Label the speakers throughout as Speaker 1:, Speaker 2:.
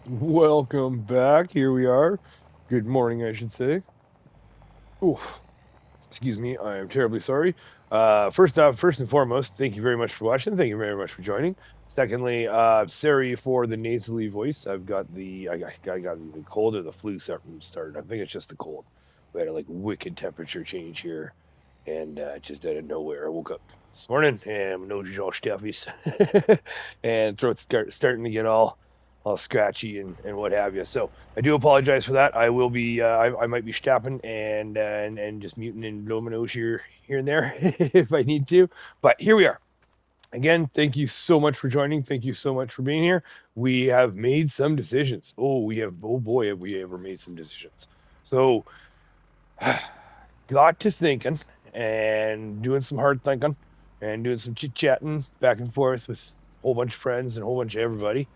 Speaker 1: Welcome back. Here we are. Good morning, I should say. Oof. Excuse me. I am terribly sorry. First and foremost, thank you very much for watching. Thank you very much for joining. Secondly, sorry for the nasally voice. I got the cold or the flu started. I think it's just the cold. We had a wicked temperature change here, and just out of nowhere, I woke up this morning and my nose is all stuffy, and starting to get all scratchy and what have you. So I do apologize for that. I will be I might be stapping and just muting and blowing my nose here and there if I need to. But here we are. Again, thank you so much for joining. Thank you so much for being here. We have made some decisions. Oh boy, have we ever made some decisions. So got to thinking and doing some hard thinking and doing some chit chatting back and forth with a whole bunch of friends and a whole bunch of everybody.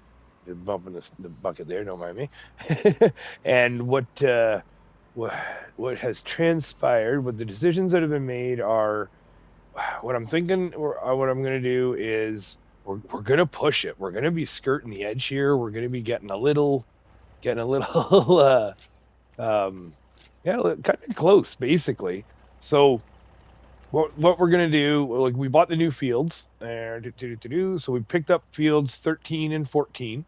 Speaker 1: Just bumping the bucket there, don't mind me. And what what has transpired, what the decisions that have been made are what I'm thinking, or what I'm going to do is we're going to push it. We're going to be skirting the edge here. We're going to be getting a little, um, yeah, kind of close, basically. So what we're gonna do, like we bought the new fields, so we picked up fields 13 and 14.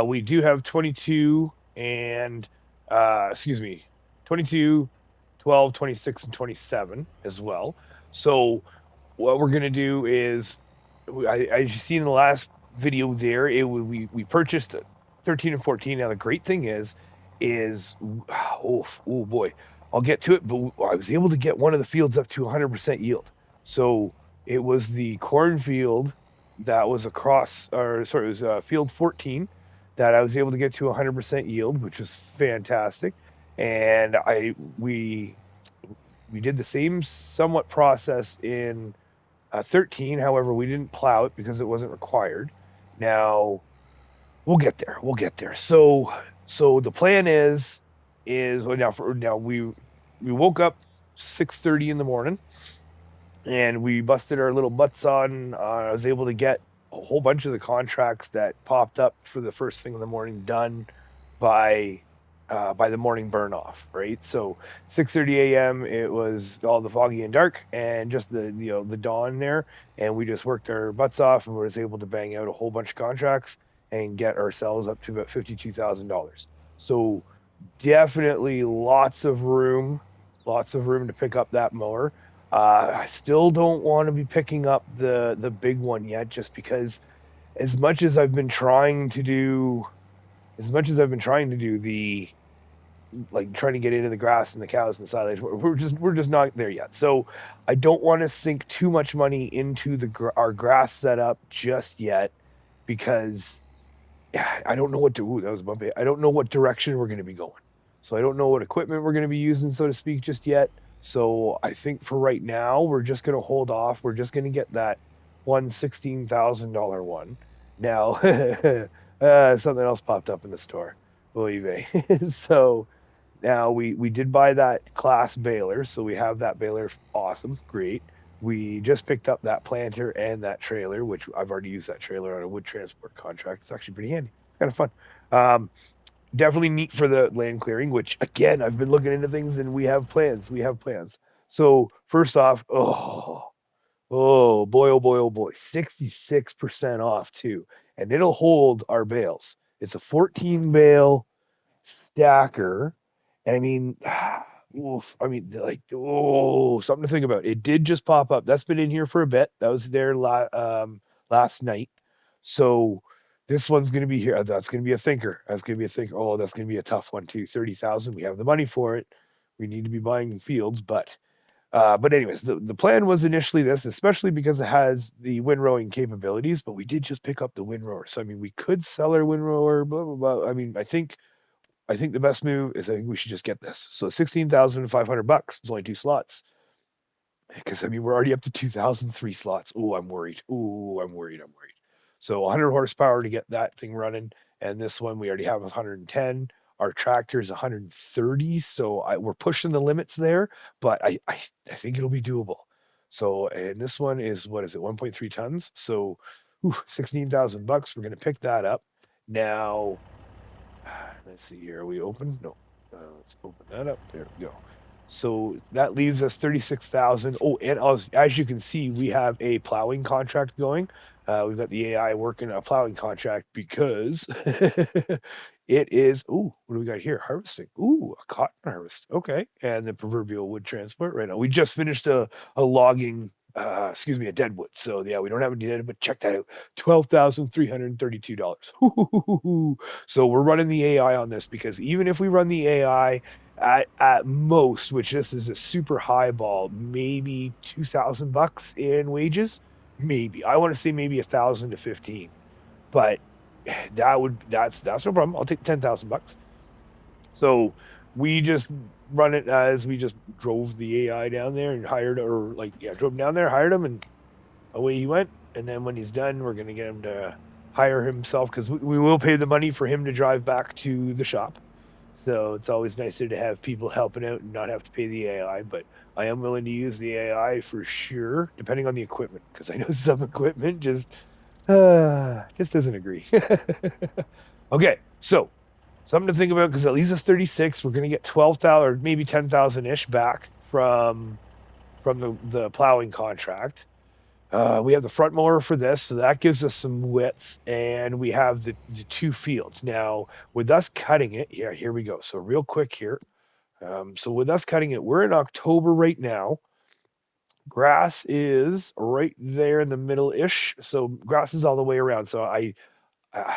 Speaker 1: We do have 22 and excuse me, 22, 12, 26, and 27 as well. So what we're gonna do is, as you see in the last video there, we purchased 13 and 14. Now the great thing is oh boy, I'll get to it, but I was able to get one of the fields up to 100% yield. So it was the cornfield that was across, or sorry, it was field 14 that I was able to get to 100% yield, which was fantastic. And we did the same somewhat process in 13. However, we didn't plow it because it wasn't required. Now we'll get there. We'll get there. So the plan is well, now we woke up 6:30 in the morning and we busted our little butts on. I was able to get a whole bunch of the contracts that popped up for the first thing in the morning done by by the morning burn off, right? So 6:30 a.m. it was all the foggy and dark and just the dawn there, and we just worked our butts off and was able to bang out a whole bunch of contracts and get ourselves up to about $52,000. So definitely lots of room to pick up that mower. I still don't want to be picking up the big one yet, just because as much as I've been trying to do, as much as I've been trying to do the trying to get into the grass and the cows and the silage, we're just not there yet. So I don't want to sink too much money into our grass setup just yet because I don't know what to. Ooh, that was bumpy. I don't know what direction we're going to be going. So I don't know what equipment we're going to be using, so to speak, just yet. So I think for right now, we're just going to hold off. We're just going to get that $16,000 one. Now, something else popped up in the store. Oy vey. So now we did buy that class baler, so we have that baler. Awesome, great. We just picked up that planter and that trailer, which I've already used that trailer on a wood transport contract. It's actually pretty handy. It's kind of fun. Um, Definitely neat for the land clearing, which again, I've been looking into things and we have plans. We have plans. So first off, oh boy, oh boy, 66% off too. And it'll hold our bales. It's a 14 bale stacker. And I mean, oof, I mean, something to think about. It did just pop up. That's been in here for a bit. That was there last night. So this one's going to be here. That's going to be a thinker. That's going to be a thinker. Oh, that's going to be a tough one too. 30,000. We have the money for it. We need to be buying fields, but anyways, the plan was initially this, especially because it has the windrowing capabilities. But we did just pick up the windrower, so I mean, we could sell our windrower. Blah blah blah. I mean, I think the best move is I think we should just get this. So $16,500. It's only two slots. Because I mean we're already up to 2003 slots. Oh, I'm worried. Oh, I'm worried. I'm worried. So 100 horsepower to get that thing running, and this one we already have 110. Our tractor is 130, so we're pushing the limits there, but I think it'll be doable. So and this one is what is it 1.3 tons? So 16,000 bucks. We're gonna pick that up now. let's see here. Are we open? No. Let's open that up. There we go. So that leaves us 36,000. Oh, and as you can see, we have a plowing contract going. We've got the AI working a plowing contract because it is. Ooh, what do we got here? Harvesting. Ooh, a cotton harvest. Okay, and the proverbial wood transport right now. We just finished a logging. Excuse me, a deadwood. So yeah, we don't have any dead, but check that out. $12,332. So we're running the AI on this because even if we run the AI at most, which this is a super high ball, maybe $2,000 in wages, maybe I want to say maybe 1,000 to 15, but that's no problem. I'll take $10,000. So we just run it as we just drove the AI down there and hired, or like yeah, drove him down there, hired him, and away he went. And then when he's done, we're gonna get him to hire himself because we will pay the money for him to drive back to the shop. So it's always nicer to have people helping out and not have to pay the AI. But I am willing to use the AI for sure, depending on the equipment, because I know some equipment just doesn't agree. Okay, so something to think about because it leaves us 36. We're gonna get 12,000 or maybe 10,000 ish back from the plowing contract. We have the front mower for this, so that gives us some width, and we have the two fields. Now, with us cutting it, yeah, here we go. So real quick here. So with us cutting it, we're in October right now. Grass is right there in the middle-ish. So grass is all the way around. So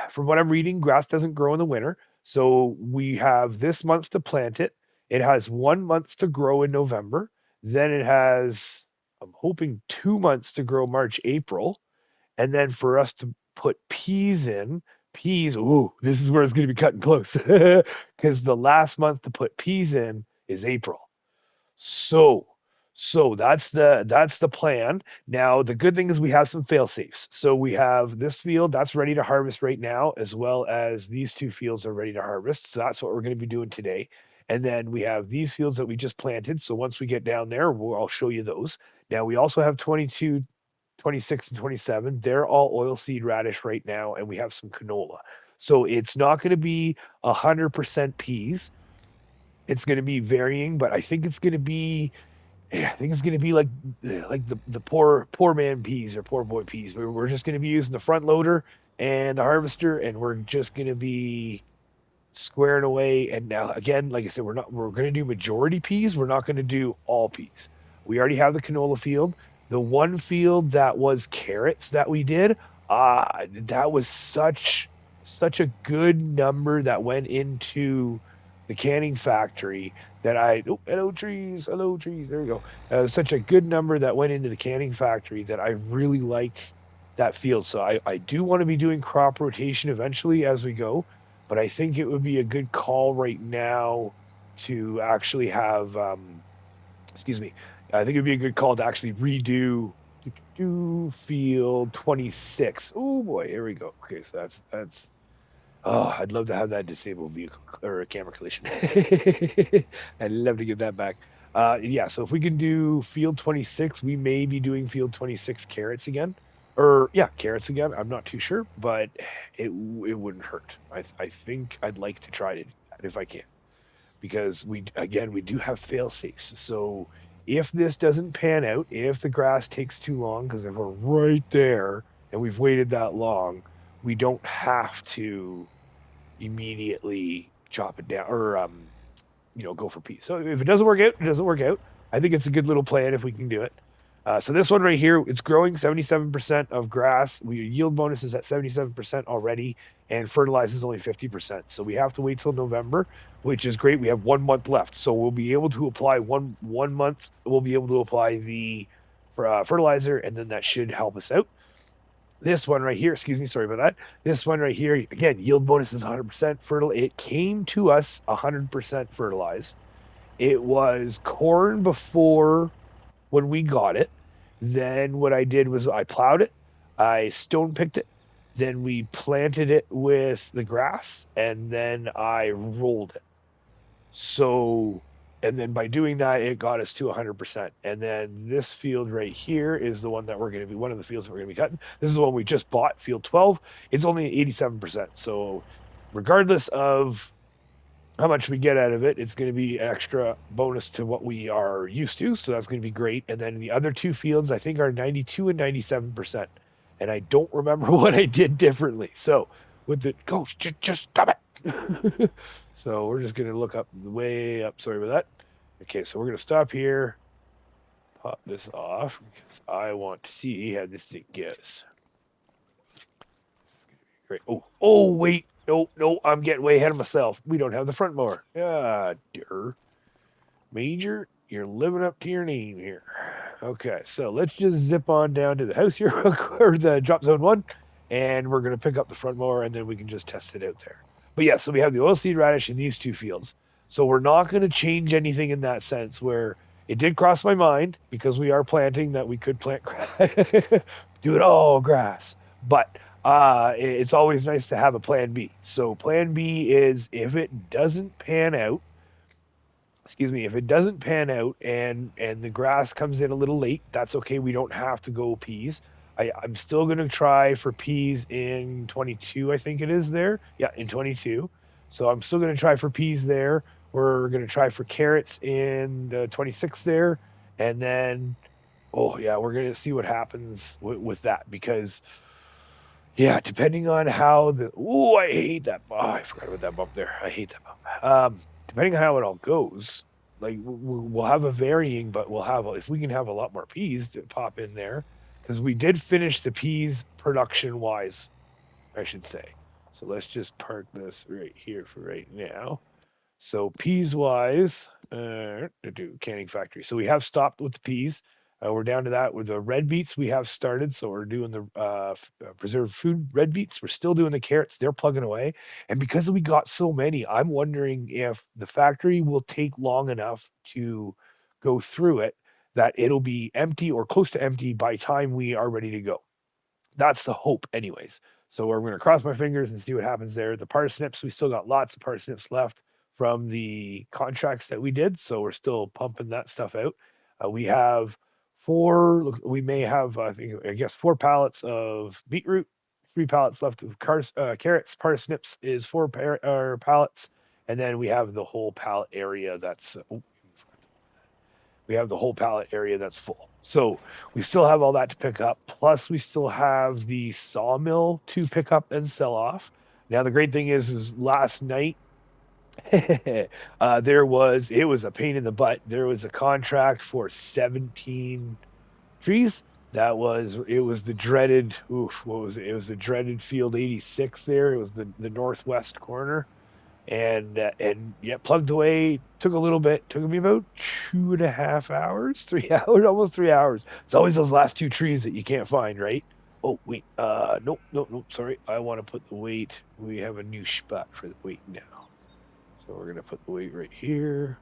Speaker 1: from what I'm reading, grass doesn't grow in the winter. So we have this month to plant it. It has 1 month to grow in November. Then it has, I'm hoping, 2 months to grow March, April. And then for us to put peas in, peas, ooh, this is where it's going to be cutting close. Because the last month to put peas in is April. So, so that's the plan. Now, the good thing is we have some fail safes. So we have this field that's ready to harvest right now, as well as these two fields are ready to harvest. So that's what we're going to be doing today. And then we have these fields that we just planted. So once we get down there, I'll show you those. Now we also have 22, 26, and 27. They're all oilseed radish right now, and we have some canola. So it's not going to be 100% peas. It's going to be varying, but I think it's going to be yeah, I think it's going to be like the poor man peas or poor boy peas. We're just going to be using the front loader and the harvester, and we're just going to be squaring away. And now again, like I said, we're going to do majority peas. We're not going to do all peas. We already have the canola field. The one field that was carrots that we did, that was such a good number that went into the canning factory that hello trees, there we go. Such a good number that went into the canning factory that I really like that field. So I do want to be doing crop rotation eventually as we go, but I think it would be a good call right now to actually have, excuse me, I think it'd be a good call to actually redo field 26. Oh boy, here we go. Okay, so that's oh, I'd love to have that disabled vehicle or a camera collision. I'd love to get that back. Yeah, so if we can do field 26, we may be doing field 26 carrots again. Or yeah, carrots again. I'm not too sure, but it wouldn't hurt. I think I'd like to try to do that if I can, because we do have fail safes. So if this doesn't pan out, if the grass takes too long, because if we're right there and we've waited that long, we don't have to immediately chop it down or go for peas. So if it doesn't work out, it doesn't work out. I think it's a good little plan if we can do it. So this one right here, it's growing 77% of grass. We yield bonus is at 77% already, and fertilizer is only 50%. So we have to wait till November, which is great. We have 1 month left, so we'll be able to apply one month. We'll be able to apply the fertilizer, and then that should help us out. This one right here, excuse me, sorry about that. This one right here, again, yield bonus is 100% fertile. It came to us 100% fertilized. It was corn before when we got it. Then what I did was I plowed it, I stone picked it, then we planted it with the grass, and then I rolled it. So, and then by doing that, it got us to 100%. And then this field right here is the one that we're going to be, one of the fields that we're going to be cutting. This is the one we just bought, field 12. It's only 87%. So, regardless of how much we get out of it. It's going to be extra bonus to what we are used to, so that's going to be great. And then the other two fields, I think, are 92 and 97%. And I don't remember what I did differently. So with the ghost, just stop it. So we're just going to look up way up. Sorry about that. Okay, so we're going to stop here, pop this off because I want to see how this thing goes. Great. Oh, wait. No, I'm getting way ahead of myself. We don't have the front mower. Ah, dear. Major, you're living up to your name here. Okay, so let's just zip on down to the house here, or the drop zone 1, and we're going to pick up the front mower, and then we can just test it out there. But yeah, so we have the oilseed radish in these two fields. So we're not going to change anything in that sense, where it did cross my mind, because we are planting, that we could plant grass. Do it all grass. But it's always nice to have a plan B. So plan B is, if it doesn't pan out, if it doesn't pan out and the grass comes in a little late, that's okay. We don't have to go peas. I'm still going to try for peas in 22, I think it is there. Yeah, in 22. So I'm still going to try for peas there. We're going to try for carrots in the 26 there. And then, oh, yeah, we're going to see what happens with that, because, yeah, depending on how the, oh, I hate that. Oh, I forgot about that bump there. I hate that bump. Depending on how it all goes, like we'll have a varying, but we'll have, if we can have a lot more peas to pop in there, because we did finish the peas production wise, I should say. So let's just park this right here for right now. So peas wise, canning factory. So we have stopped with the peas. We're down to that with the red beets. We have started, so we're doing the preserved food red beets. We're still doing the carrots. They're plugging away, and because we got so many, I'm wondering if the factory will take long enough to go through it that it'll be empty or close to empty by time we are ready to go. That's the hope, anyways. So we're going to cross my fingers and see what happens there. The parsnips, we still got lots of parsnips left from the contracts that we did, so we're still pumping that stuff out. We have we may have, I guess, 4 pallets of beetroot, 3 pallets left of carrots. Parsnips is 4 pallets, and then we have the whole pallet area that's full. So we still have all that to pick up. Plus, we still have the sawmill to pick up and sell off. Now, the great thing is last night, it was a pain in the butt. There was a contract for 17 trees. It was the dreaded, what was it? It was the dreaded field 86 there. It was the northwest corner. And yeah, plugged away. Took a little bit. Took me about 2.5 hours, 3 hours, almost 3 hours. It's always those last 2 trees that you can't find, right? Oh wait, nope. Sorry, I want to put the weight. We have a new spot for the weight now, so we're gonna put the weight right here.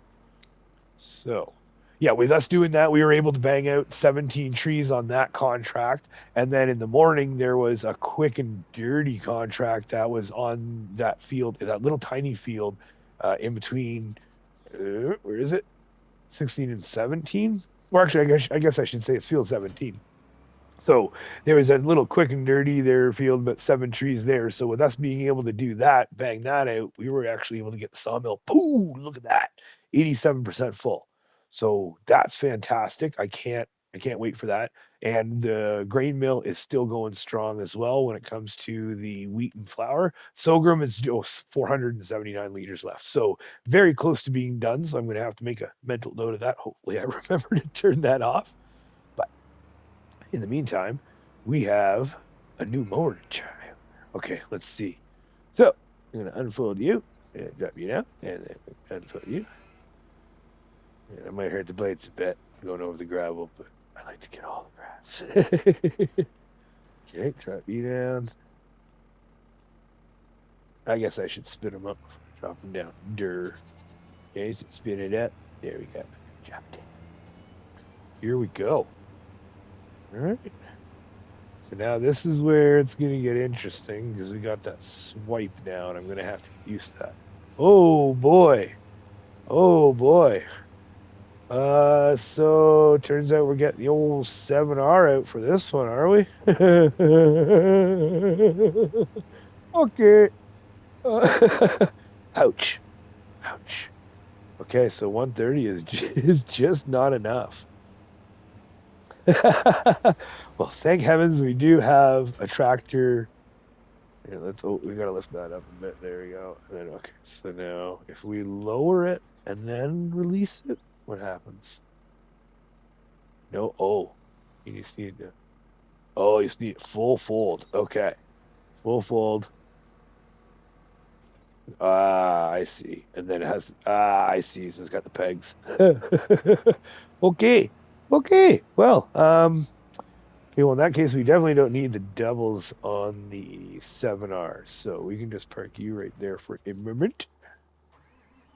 Speaker 1: So, yeah, with us doing that, we were able to bang out 17 trees on that contract. And then in the morning, there was a quick and dirty contract that was on that field, that little tiny field in between, where is it? 16 and 17? Or actually, I guess I should say it's field 17. So there was a little quick and dirty there field, but 7 trees there. So with us being able to do that, bang that out, we were actually able to get the sawmill. Pooh, look at that, 87% full. So that's fantastic. I can't wait for that. And the grain mill is still going strong as well when it comes to the wheat and flour. Sorghum is just 479 liters left. So very close to being done. So I'm going to have to make a mental note of that. Hopefully I remember to turn that off. But in the meantime, we have a new mower to try. Okay, let's see. So I'm going to unfold you and drop you down, and then unfold you. And I might hurt the blades a bit going over the gravel, but I like to get all the grass. Okay, drop you down. I guess I should spin them up before I drop them down. Okay, so spin it up. There we go. Drop it. Here we go. All right. So now this is where it's going to get interesting, because we got that swipe now, and I'm going to have to get used to that. Oh, boy. So it turns out we're getting the old 7R out for this one, are we? Okay. Ouch. Okay, so 130 is just not enough. Well, thank heavens we do have a tractor. Here, we gotta lift that up a bit. There we go. And then okay, so now if we lower it and then release it, what happens? No, you just need to. Oh, you just need full fold. Okay, full fold. Ah, I see. And then it has, I see. So it's got the pegs. Okay. Okay. Well, okay, well, in that case, we definitely don't need the doubles on the 7R. So we can just park you right there for a moment.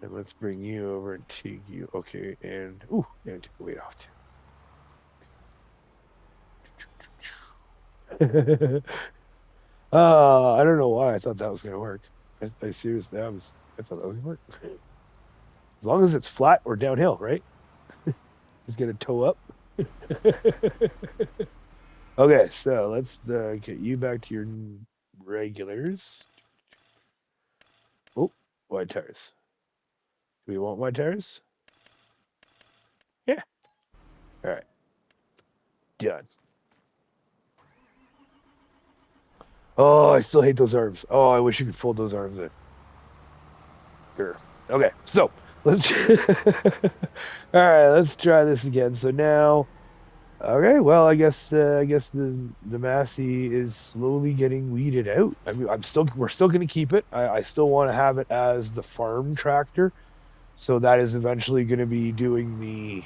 Speaker 1: And let's bring you over and take you. Okay. And take the weight off too. I don't know why I thought that was going to work. I seriously, I thought that was going to work. As long as it's flat or downhill, right? Just get a toe up. Okay, so let's get you back to your regulars. Oh, wide tires. Do we want wide tires? Yeah. All right. Done. Oh, I still hate those arms. Oh, I wish you could fold those arms in. Sure. Okay, so let's. All right, let's try this again. So now. Okay, well, I guess the Massey is slowly getting weeded out. I mean, we're still going to keep it. I still want to have it as the farm tractor, so that is eventually going to be doing the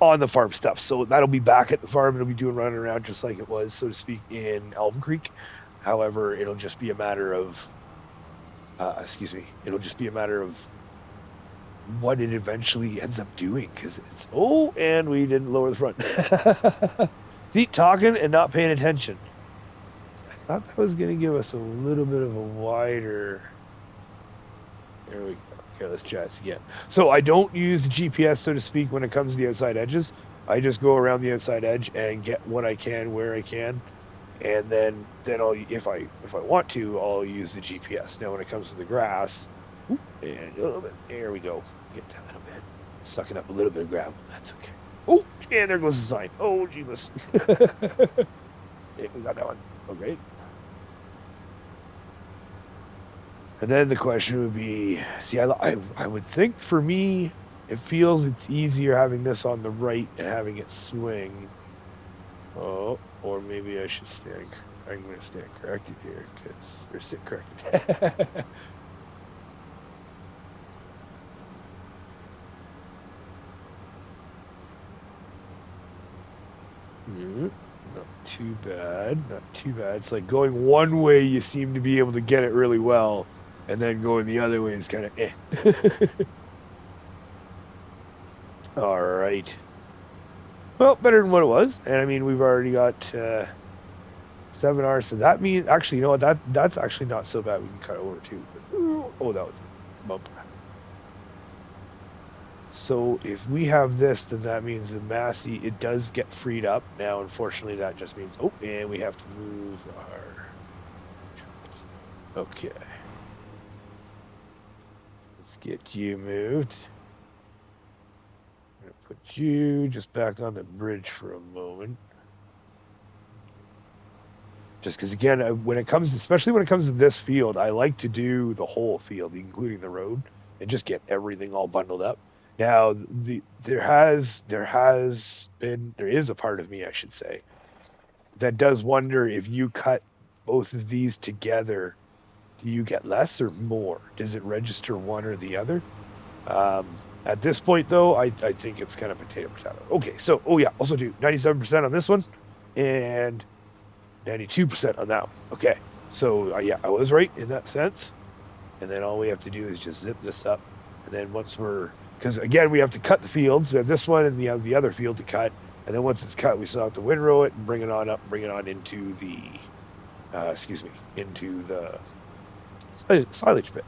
Speaker 1: on the farm stuff. So that'll be back at the farm. It'll be doing running around just like it was, so to speak, in Elm Creek. However, it'll just be a matter of, excuse me, it'll just be a matter of what it eventually ends up doing because and we didn't lower the front. See, talking and not paying attention. I thought that was going to give us a little bit of a wider. There we go. Okay, let's try this again. So I don't use the GPS, so to speak, when it comes to the outside edges. I just go around the outside edge and get what I can where I can, and then I'll if I want to, I'll use the GPS. Now when it comes to the grass, and a little bit. There we go. Get that little bit. Sucking up a little bit of gravel. That's okay. Oh, and there goes the sign. Oh, Jesus. We got that one. Okay. And then the question would be, see, I would think for me, it feels it's easier having this on the right and having it swing. Oh, or maybe I should stand. I'm going to stand corrected here or sit corrected. Not too bad. Not too bad. It's like going one way, you seem to be able to get it really well, and then going the other way is kind of eh. All right. Well, better than what it was. And I mean, we've already got 7 hours. So that means, actually, you know what? That's actually not so bad. We can cut over too. Oh, that was a bump. So if we have this, then that means the Massey, it does get freed up. Now, unfortunately, that just means, and we have to move our... Okay. Let's get you moved. I'm going to put you just back on the bridge for a moment. Just because, again, especially when it comes to this field, I like to do the whole field, including the road, and just get everything all bundled up. Now, there is a part of me, I should say, that does wonder if you cut both of these together, do you get less or more? Does it register one or the other? At this point, though, I think it's kind of potato. Okay, so, also do 97% on this one and 92% on that one. Okay, so, I was right in that sense. And then all we have to do is just zip this up. And then because again, we have to cut the fields. We have this one and we have the other field to cut. And then once it's cut, we still have to windrow it and bring it on into the, into the silage pit.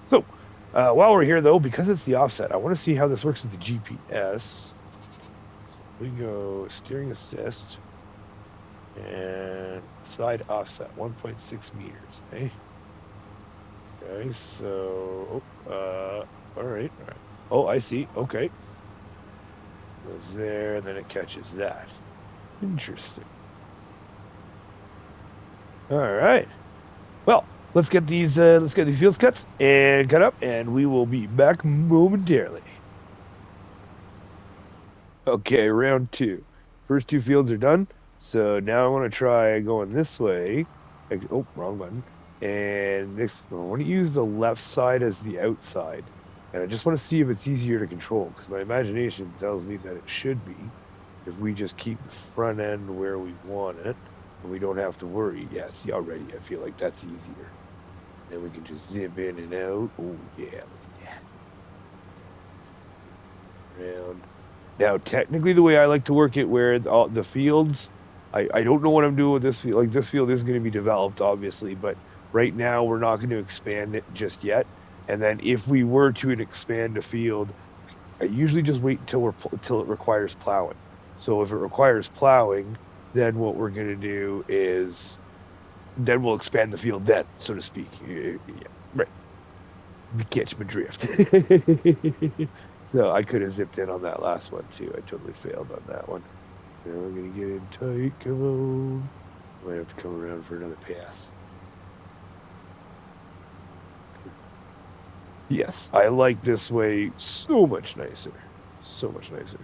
Speaker 1: So while we're here though, because it's the offset, I want to see how this works with the GPS. So we go steering assist and side offset, 1.6 meters, eh? Okay, so, all right. Oh, I see. Okay. Goes there, then it catches that. Interesting. All right. Well, let's get these fields cuts and cut up, and we will be back momentarily. Okay, round two. First two fields are done. So now I want to try going this way. Oh, wrong button. And this, I want to use the left side as the outside. And I just want to see if it's easier to control because my imagination tells me that it should be if we just keep the front end where we want it and we don't have to worry. Yeah, see already, I feel like that's easier. Then we can just zip in and out. Oh, yeah, look at that. Round. Now, technically, the way I like to work it, where all the fields, I don't know what I'm doing with this field. Like this field is going to be developed, obviously, but right now we're not going to expand it just yet. And then if we were to expand a field, I usually just wait until it requires plowing. So if it requires plowing, then what we're going to do is then we'll expand the field then, so to speak. Yeah, right. You catch my drift. So I could have zipped in on that last one too. I totally failed on that one. Now I'm gonna get in tight. Come on. Might have to come around for another pass. Yes, I like this way so much nicer. So much nicer.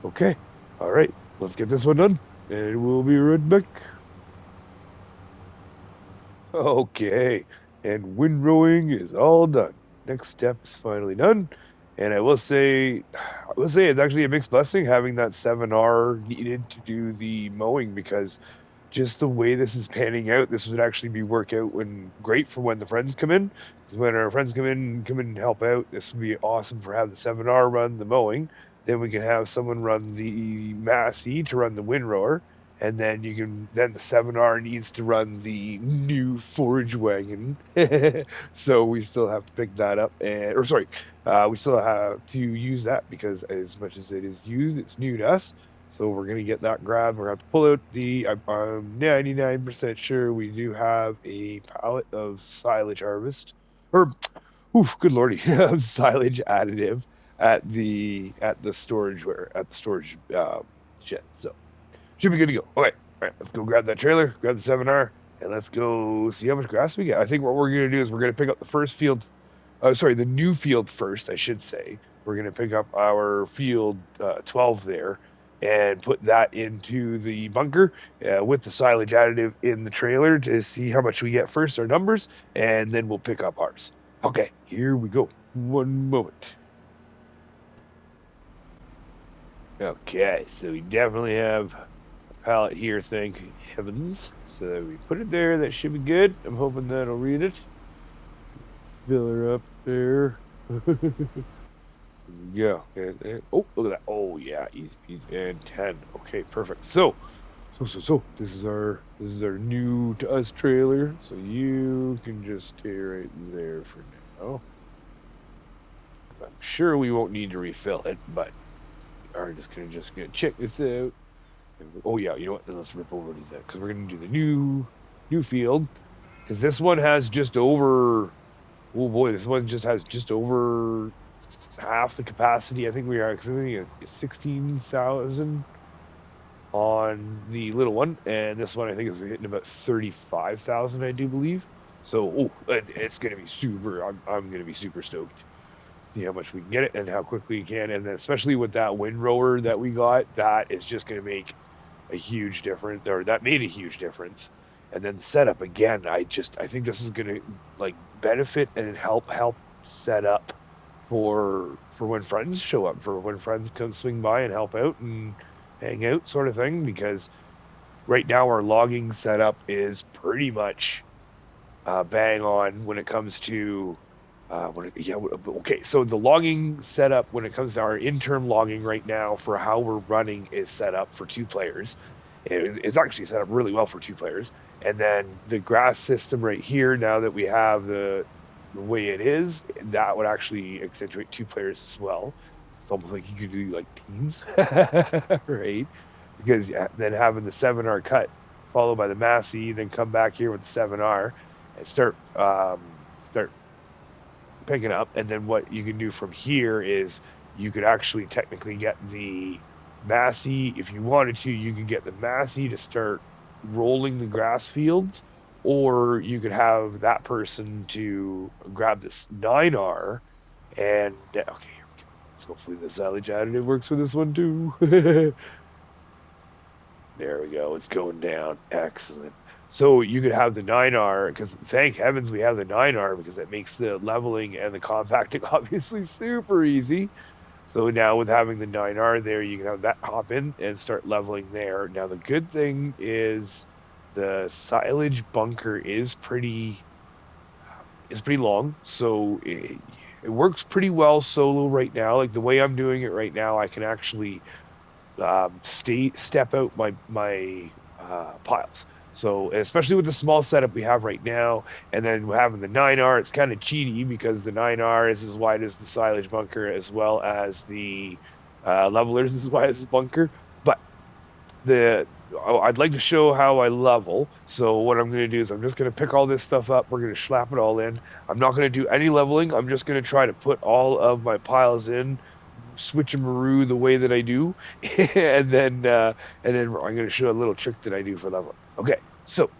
Speaker 1: Okay. All right. Let's get this one done, and we'll be right back. Okay. And windrowing is all done. Next step is finally done. And I will say it's actually a mixed blessing having that 7R needed to do the mowing because just the way this is panning out, this would actually be work out when great for when the friends come in. 'Cause when our friends come in and help out, this would be awesome for have the 7R run the mowing. Then we can have someone run the Massey to run the windrower. And then then the 7R needs to run the new forage wagon. So we still have to pick that up or sorry, we still have to use that because as much as it is used, it's new to us. So we're gonna get that grabbed. We're gonna have to pull out I'm 99% sure we do have a pallet of silage harvest. Or oof, good lordy, silage additive at the storage shed. So should be good to go. Okay, all right, let's go grab that trailer, grab the 7R, and let's go see how much grass we got. I think what we're gonna do is we're gonna pick up the first field. Sorry, the new field first, I should say. We're gonna pick up our field 12 there and put that into the bunker with the silage additive in the trailer to see how much we get first, our numbers, and then we'll pick up ours. Okay, here we go. One moment. Okay, so we definitely have palette here, thank heavens. So we put it there, that should be good. I'm hoping that'll read it. Fill her up there. Yeah. Oh, look at that. Oh yeah, easy. And 10. Okay, perfect. So this is our new to us trailer. So you can just stay right there for now. I'm sure we won't need to refill it, but we are just gonna check this out. Oh yeah, you know what? Then let's rip over to that because we're gonna do the new field because this one has just over. Oh boy, this one just has just over half the capacity. I think we are because 16,000 on the little one, and this one I think is hitting about 35,000. I do believe. So it's gonna be super. I'm gonna be super stoked. See how much we can get it and how quickly we can, and then especially with that windrower that we got, that is just gonna make a huge difference, or that made a huge difference. And then the setup again, I think this is gonna like benefit and help set up for when friends show up, for when friends come swing by and help out and hang out, sort of thing. Because right now our logging setup is pretty much bang on when it comes to okay. So the logging setup when it comes to our interim logging right now for how we're running is set up for 2 players. It's actually set up really well for 2 players. And then the grass system right here, now that we have the way it is, that would actually accentuate 2 players as well. It's almost like you could do like teams, right? Because then having the 7R cut followed by the Massey, then come back here with the 7R and start picking up. And then what you can do from here is you could actually technically get the Massey. If you wanted to, you could get the Massey to start rolling the grass fields, or you could have that person to grab this 9R and okay, here we go. So hopefully the silage additive works for this one too. There we go. It's going down. Excellent. So you could have the 9R, because thank heavens we have the 9R, because it makes the leveling and the compacting obviously super easy. So now with having the 9R there, you can have that hop in and start leveling there. Now the good thing is the silage bunker is pretty long, so it works pretty well solo right now. Like the way I'm doing it right now, I can actually step out my piles. So especially with the small setup we have right now, and then having the 9R, it's kind of cheaty because the 9R is as wide as the silage bunker, as well as the levelers is as wide as the bunker. But I'd like to show how I level. So what I'm going to do is I'm just going to pick all this stuff up. We're going to slap it all in. I'm not going to do any leveling. I'm just going to try to put all of my piles in, switch and maroo the way that I do, and then I'm going to show a little trick that I do for leveling. Okay, so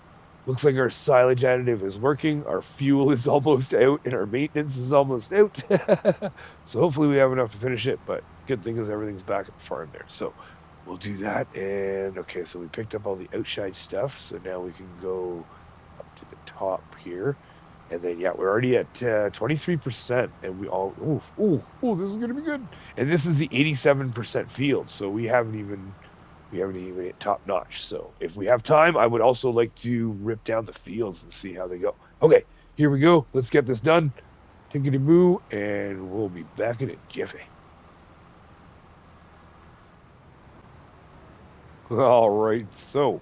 Speaker 1: looks like our silage additive is working. Our fuel is almost out, and our maintenance is almost out. So hopefully we have enough to finish it. But good thing is everything's back at the farm there. So we'll do that. And okay, so we picked up all the outside stuff. So now we can go up to the top here. And then, yeah, we're already at 23%, and we all, this is going to be good. And this is the 87% field, so we haven't even hit top notch. So if we have time, I would also like to rip down the fields and see how they go. Okay, here we go. Let's get this done. Tickety boo, and we'll be back in a jiffy. All right, so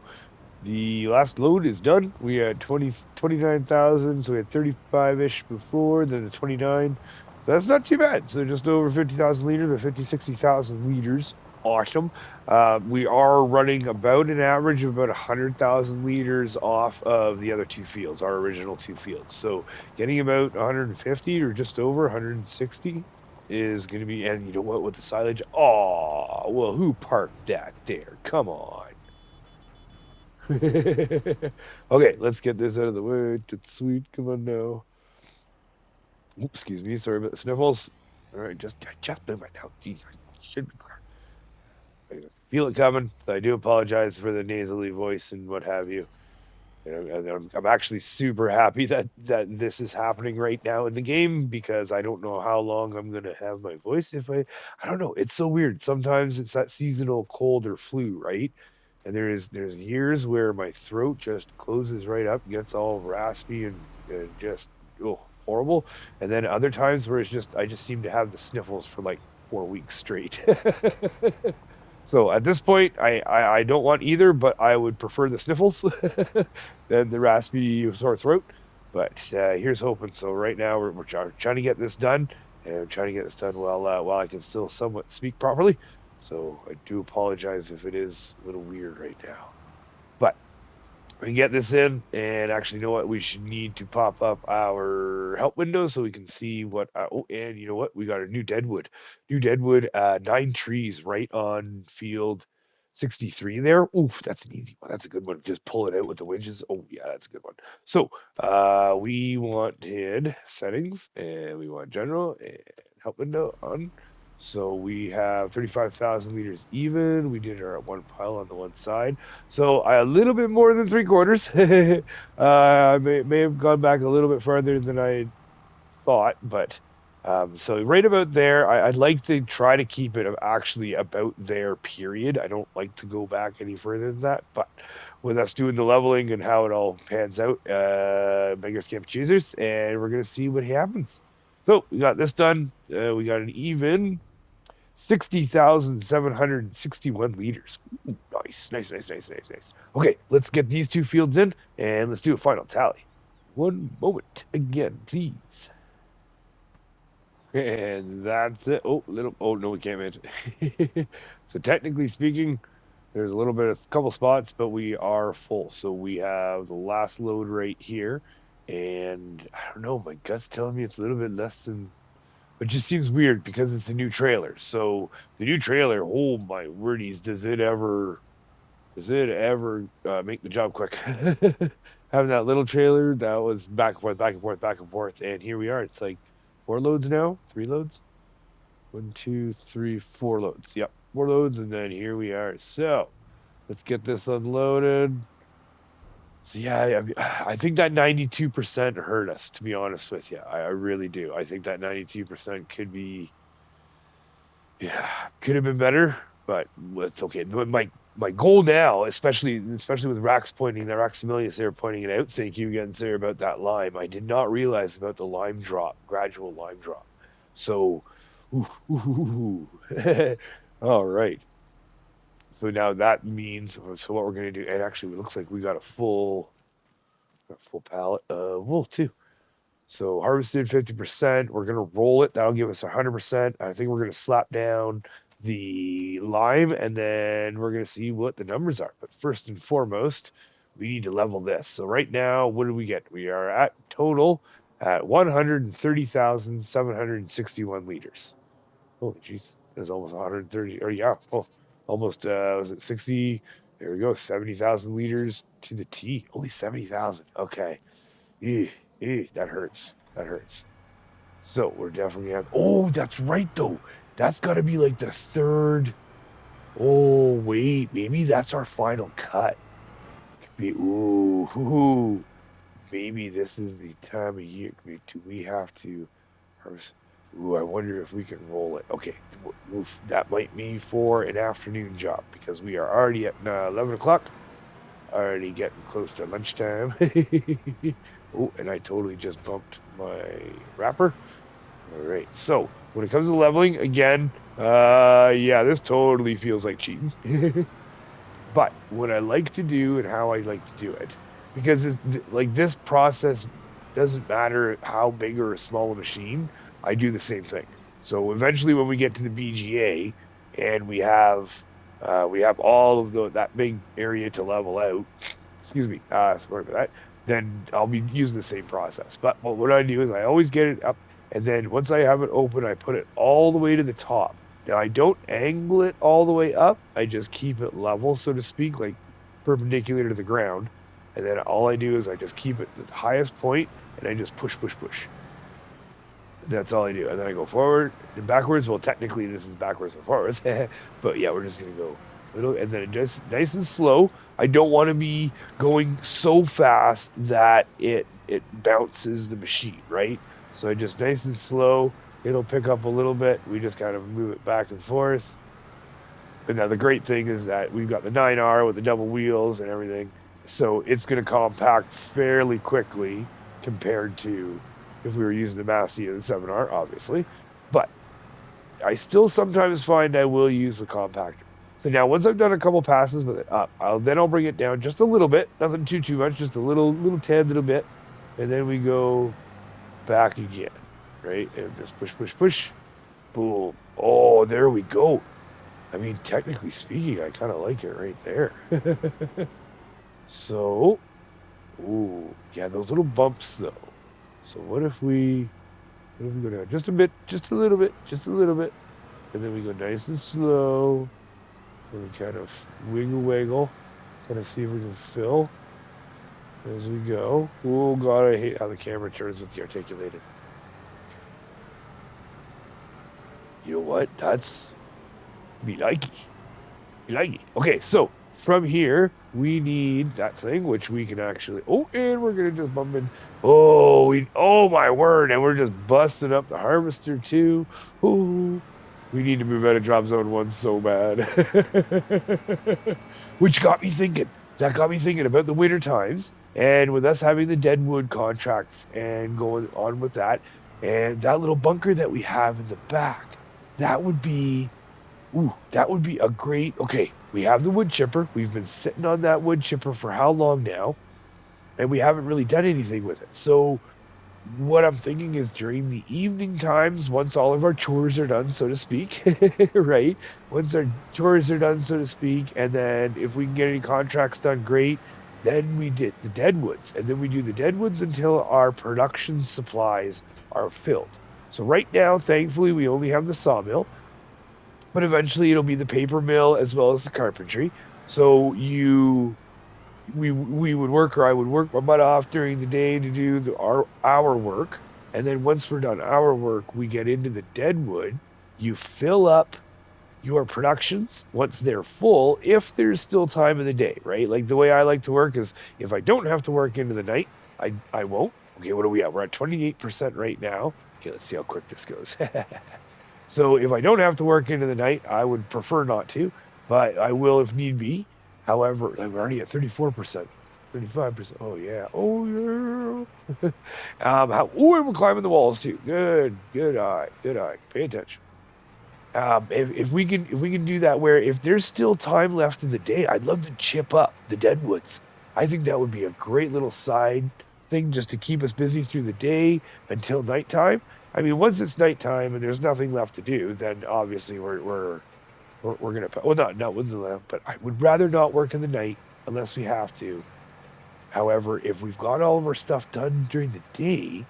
Speaker 1: the last load is done. We had 29,000, so we had 35-ish before, then the 29. So that's not too bad. So just over 50,000 liters, but 50, 60,000 liters. Awesome. We are running about an average of about 100,000 liters off of the other two fields, our original two fields. So getting about 150 or just over 160 is going to be, and you know what, with the silage, oh, well, who parked that there? Come on. Okay, let's get this out of the way. It's sweet. Come on now. Oops, excuse me. Sorry about the sniffles. All right, just move it now. Jeez, I should be clear. I feel it coming. I do apologize for the nasally voice and what have you. I'm actually super happy that this is happening right now in the game, because I don't know how long I'm gonna have my voice if I don't know. It's so weird. Sometimes it's that seasonal cold or flu, right? And there's years where my throat just closes right up, gets all raspy and just horrible. And then other times where I just seem to have the sniffles for like 4 weeks straight. So at this point, I don't want either, but I would prefer the sniffles than the raspy sore throat. But here's hoping. So right now we're trying to get this done, and trying to get this done while I can still somewhat speak properly. So I do apologize if it is a little weird right now. But we can get this in, and actually, you know what? We should need to pop up our help window so we can see what. And you know what? We got a new deadwood. 9 trees right on field 63 there. Oof, that's an easy one. That's a good one. Just pull it out with the winches. Oh yeah, that's a good one. So we wanted settings, and we want general and help window on. So we have 35,000 liters even. We did our one pile on the one side. So a little bit more than 3/4. I may have gone back a little bit farther than I thought, but so right about there. I'd like to try to keep it actually about there, period. I don't like to go back any further than that, but with us doing the leveling and how it all pans out, beggars can't be choosers, and we're going to see what happens. So we got this done. We got an even 60,761 liters. Ooh, nice. Okay, let's get these two fields in, and let's do a final tally. One moment again, please. And that's it. Oh no, we can't manage it. So technically speaking, there's a couple spots, but we are full. So we have the last load right here, And I don't know, my gut's telling me it's a little bit less than, but it just seems weird because it's a new trailer. So the new trailer, oh my wordies, does it ever make the job quick? Having that little trailer that was back and forth, back and forth, back and forth, and here we are. It's like 4 loads now, 3 loads, 1, 2, 3, 4 loads. Yep, 4 loads, and then here we are. So let's get this unloaded. So yeah, I think that 92% hurt us, to be honest with you. I really do. I think that 92% could be, yeah, could have been better, but it's okay. But my goal now, especially with Rax pointing, that Rax Emilius there pointing it out. Thank you again, sir, about that lime. I did not realize about the lime drop, gradual lime drop. So, ooh, ooh, ooh. All right. So now that means, so what we're gonna do, and actually, it looks like we got a full pallet of wool too. So harvested 50%. We're gonna roll it. That'll give us 100%. I think we're gonna slap down the lime, and then we're gonna see what the numbers are. But first and foremost, we need to level this. So right now, what do we get? We are at total at 130,761 liters. Holy jeez, that's almost 130. Or yeah, oh, almost. Was it 60? There we go, 70,000 liters to the T. Only 70,000. Okay. Eeh, that hurts. That hurts. So we're definitely have. Oh, that's right though. That's got to be like the third. Oh wait, maybe that's our final cut. Ooh, maybe this is the time of year. Do we have to harvest? Ooh, I wonder if we can roll it. Okay, that might be for an afternoon job because we are already at 11 o'clock. Already getting close to lunchtime. Oh, and I totally just bumped my wrapper. All right. So when it comes to leveling, again, yeah, this totally feels like cheating. But what I like to do and how I like to do it, because like this process doesn't matter how big or small a machine, I do the same thing. So eventually, when we get to the BGA and we have all of that big area to level out, excuse me, sorry for that, then I'll be using the same process. But what I do is I always get it up, and then once I have it open, I put it all the way to the top. Now I don't angle it all the way up. I just keep it level, so to speak, like perpendicular to the ground. And then all I do is I just keep it at the highest point, and I just push, push, push. That's all I do. And then I go forward and backwards. Well, technically this is backwards and forwards, but yeah, we're just gonna go little, and then just nice and slow. I don't want to be going so fast that it bounces the machine, right? So I just nice and slow. It'll pick up a little bit. We just kind of move it back and forth. And now the great thing is that we've got the 9R with the double wheels and everything, so it's going to compact fairly quickly compared to if we were using the Massey and the 7R, obviously. But I still sometimes find I will use the compactor. So now once I've done a couple passes with it up, I'll bring it down just a little bit, nothing too much, just a little tad little bit, and then we go back again, right? And just push, push, push, boom. Oh, there we go. I mean, technically speaking, I kind of like it right there. So, ooh, yeah, those little bumps though. So what if we go down just a bit, just a little bit, just a little bit, and then we go nice and slow, and we kind of wiggle, kind of see if we can fill as we go. Oh God, I hate how the camera turns with the articulated. You know what? That's me likey. Me likey. Okay, so from here we need that thing which we can actually. Oh, and we're gonna just bump in. Oh my word! And we're just busting up the harvester too. Ooh, we need to move out of drop zone 1 so bad. Which got me thinking. That got me thinking about the winter times, and with us having the Deadwood contracts and going on with that, and that little bunker that we have in the back. That would be a great. Okay, we have the wood chipper. We've been sitting on that wood chipper for how long now? And we haven't really done anything with it. So what I'm thinking is during the evening times, once all of our chores are done, so to speak, right? Once our chores are done, so to speak, and then if we can get any contracts done, great. Then we did the deadwoods, and then we do the deadwoods until our production supplies are filled. So right now, thankfully, we only have the sawmill, but eventually it'll be the paper mill as well as the carpentry. So we would work, or I would work my butt off during the day to do our work, and then once we're done our work, we get into the deadwood. You fill up your productions once they're full, if there's still time in the day, right? Like the way I like to work is if I don't have to work into the night, I won't. Okay, what are we at? We're at 28% right now. Okay, let's see how quick this goes. So if I don't have to work into the night, I would prefer not to, but I will if need be. However, like we're already at 34%, 35%. Oh yeah. Oh yeah. And we're climbing the walls too. Good eye. Good eye. Pay attention. If we can do that, where if there's still time left in the day, I'd love to chip up the deadwoods. I think that would be a great little side thing just to keep us busy through the day until nighttime. I mean, once it's nighttime and there's nothing left to do, then obviously we're gonna, well, not with the lamp, but I would rather not work in the night unless we have to. However, if we've got all of our stuff done during the day,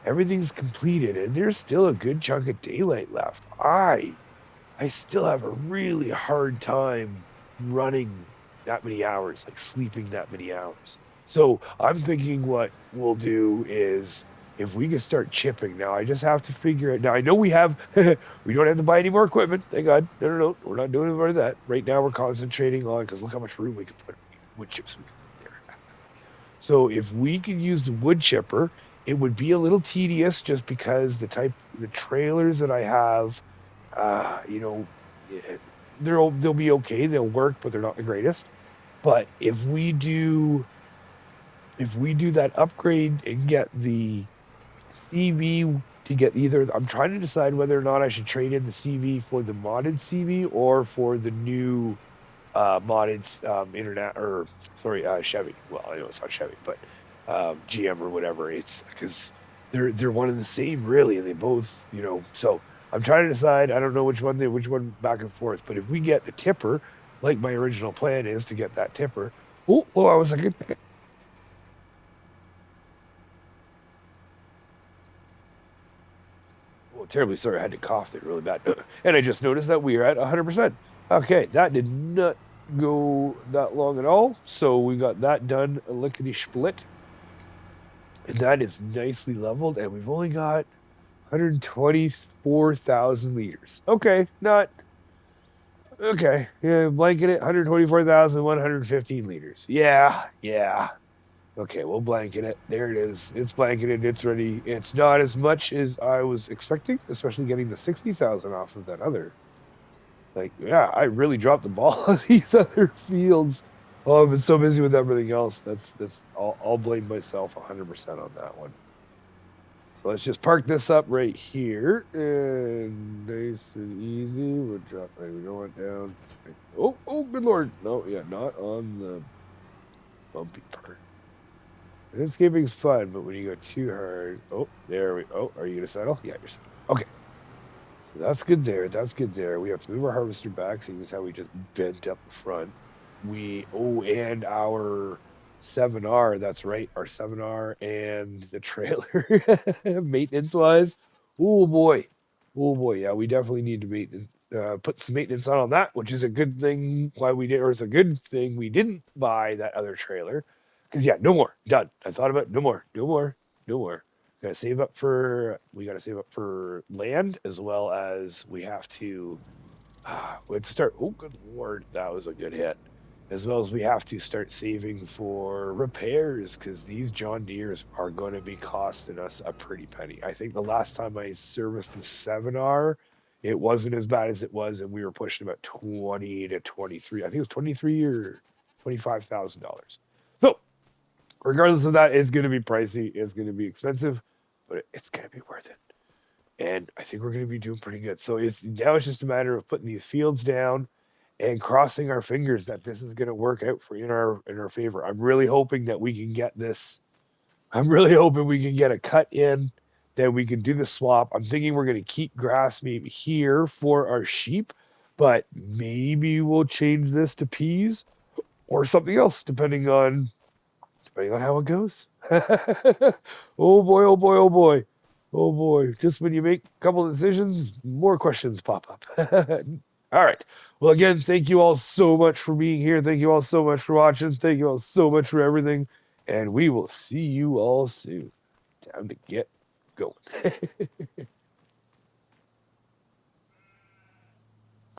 Speaker 1: everything's completed and there's still a good chunk of daylight left. I still have a really hard time running that many hours, like sleeping that many hours. So I'm thinking what we'll do is if we can start chipping now, I just have to figure it. Now I know we don't have to buy any more equipment. Thank God. No. We're not doing more of that. Right now we're concentrating on, because look how much room we can put wood chips we can put there. So if we could use the wood chipper, it would be a little tedious just because the trailers that I have, you know, eh, they'll be okay. They'll work, but they're not the greatest. But if we do that upgrade and get the CV to get either, I'm trying to decide whether or not I should trade in the CV for the modded CV or for the new modded internet, or sorry, Chevy. Well, I know it's not Chevy, but GM or whatever. It's because they're one and the same really, and they both, So I'm trying to decide. I don't know which one back and forth. But if we get the tipper, like my original plan is to get that tipper. Oh, I was like, oh, terribly sorry. I had to cough it really bad, and I just noticed that we are at 100%. Okay, that did not go that long at all. So we got that done, lickety split. And that is nicely leveled, and we've only got 124,000 liters. Okay, not okay. Yeah, blanket it, 124,115 liters. Yeah. Okay, we'll blanket it. There it is. It's blanketed. It's ready. It's not as much as I was expecting, especially getting the 60,000 off of that other. Like, yeah, I really dropped the ball on these other fields. Oh, I've been so busy with everything else. I'll blame myself 100% on that one. So let's just park this up right here, and nice and easy. We'll drop. We don't want down. Oh, good lord! No, yeah, not on the bumpy part. Landscaping's fun, but when you go too hard, oh, there we. Oh, are you gonna settle? Yeah, you're settled. Okay, so that's good there. That's good there. We have to move our harvester back, seeing as how we just bent up the front. And our 7R, that's right, our 7R and the trailer maintenance wise. Oh boy. Oh boy, yeah, we definitely need to put some maintenance on that, which is a good thing why we did, or it's a good thing we didn't buy that other trailer. Because yeah, no more. Done. I thought about it. No more. No more. No more. We gotta save up for land, as well as we have to let's start. Oh, good lord, that was a good hit. As well as we have to start saving for repairs, because these John Deeres are going to be costing us a pretty penny. I think the last time I serviced the 7R, it wasn't as bad as it was, and we were pushing about 20 to 23. I think it was 23 or $25,000. So, regardless of that, it's going to be pricey. It's going to be expensive, but it's going to be worth it. And I think we're going to be doing pretty good. So it's just a matter of putting these fields down and crossing our fingers that this is going to work out for in our favor. I'm really hoping that we can get this. I'm really hoping we can get a cut in, that we can do the swap. I'm thinking we're going to keep grass maybe here for our sheep, but maybe we'll change this to peas or something else, depending on. depending on how it goes. Oh boy, oh boy, oh boy. Oh boy. Just when you make a couple of decisions, more questions pop up. All right. Well, again, thank you all so much for being here. Thank you all so much for watching. Thank you all so much for everything. And we will see you all soon. Time to get going.